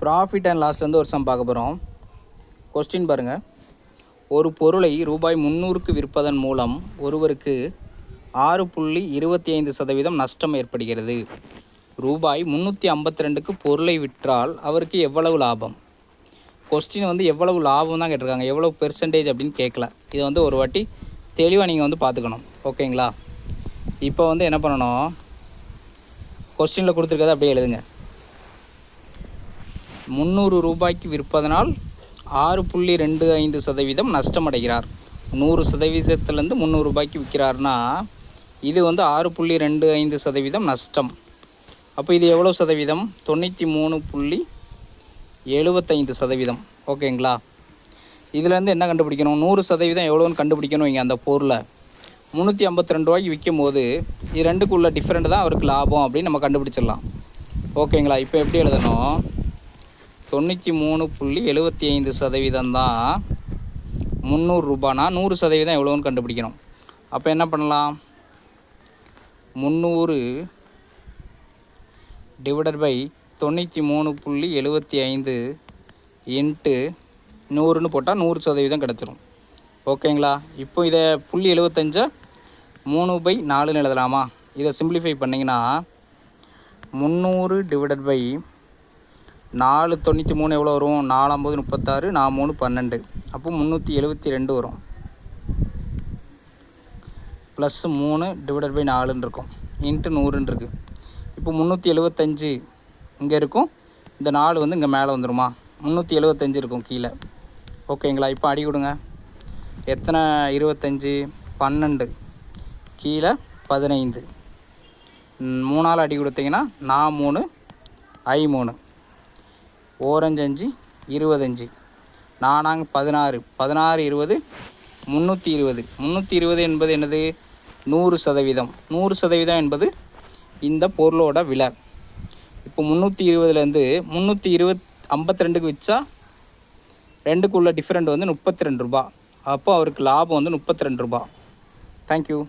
Profit and லாஸ்லேருந்து ஒரு some பார்க்க போகிறோம். கொஸ்டின் பாருங்கள். ஒரு பொருளை ரூபாய் 300க்கு விற்பதன் மூலம் ஒருவருக்கு 6.25% நஷ்டம் ஏற்படுகிறது. ரூபாய் 352க்கு பொருளை விற்றால் அவருக்கு எவ்வளவு லாபம்? கொஸ்டின் எவ்வளவு லாபம் தான் கேட்டிருக்காங்க, எவ்வளவு பெர்சன்டேஜ் அப்படின்னு கேட்கல. இதை ஒரு வாட்டி தெளிவாக நீங்கள் பார்த்துக்கணும். ஓகேங்களா? இப்போ என்ன பண்ணணும், கொஸ்டினில் கொடுத்துருக்கதை அப்படியே எழுதுங்க. 300 ரூபாய்க்கு விற்பதனால் 6.25% நஷ்டமடைகிறார். 100%லேருந்து 300 ரூபாய்க்கு விற்கிறார்னா இது 6.25% நஷ்டம். அப்போ இது எவ்வளோ சதவீதம்? 93.75%. ஓகேங்களா? இதுலேருந்து என்ன கண்டுபிடிக்கணும்? 100% எவ்வளோன்னு கண்டுபிடிக்கணும். இங்கே அந்த பொருளை 352 ரூபாய்க்கு விற்கும் போது இது ரெண்டுக்குள்ள டிஃப்ரெண்ட் தான் அவருக்கு லாபம் அப்படின்னு நம்ம கண்டுபிடிச்சிடலாம். ஓகேங்களா? இப்போ எப்படி எழுதணும்? 93.75% தான் 300 ரூபானா 100% எவ்வளோன்னு கண்டுபிடிக்கணும். அப்போ என்ன பண்ணலாம்? 300 டிவைடட் பை 93.75 இன்ட்டு 100ன்னு போட்டால் 100% கிடச்சிரும். ஓகேங்களா? இப்போ இதை 0.75 3/4ன்னு எழுதலாமா? இதை சிம்பிளிஃபை பண்ணிங்கன்னா 300 டிவைடட் பை 493 எவ்வளோ வரும்? 4 9 36, 4 3 12. அப்போ 372 வரும். ப்ளஸ் 3 டிவைடட் பை 4ன்னு இருக்கும், இன்ட்டு 100ன்னு இருக்குது. இப்போ 375 இங்கே இருக்கும், இந்த 4 இங்கே மேலே வந்துடுமா? 375 இருக்கும் கீழே. ஓகேங்களா? இப்போ அடி கொடுங்க. எத்தனை 25? 12 கீழே 15. 3ஆல் அடி கொடுத்தீங்கன்னா 4 3 I 3 ஓரஞ்சு 5 25 4 16 16 20 320. 320 என்பது என்னது? 100%. 100% என்பது இந்த பொருளோட விலை. இப்போ 320லேருந்து 352க்கு விற்றா ரெண்டுக்குள்ள டிஃப்ரெண்ட் 32 ரூபா. அப்போ அவருக்கு லாபம் 32 ரூபா. தேங்க்யூ.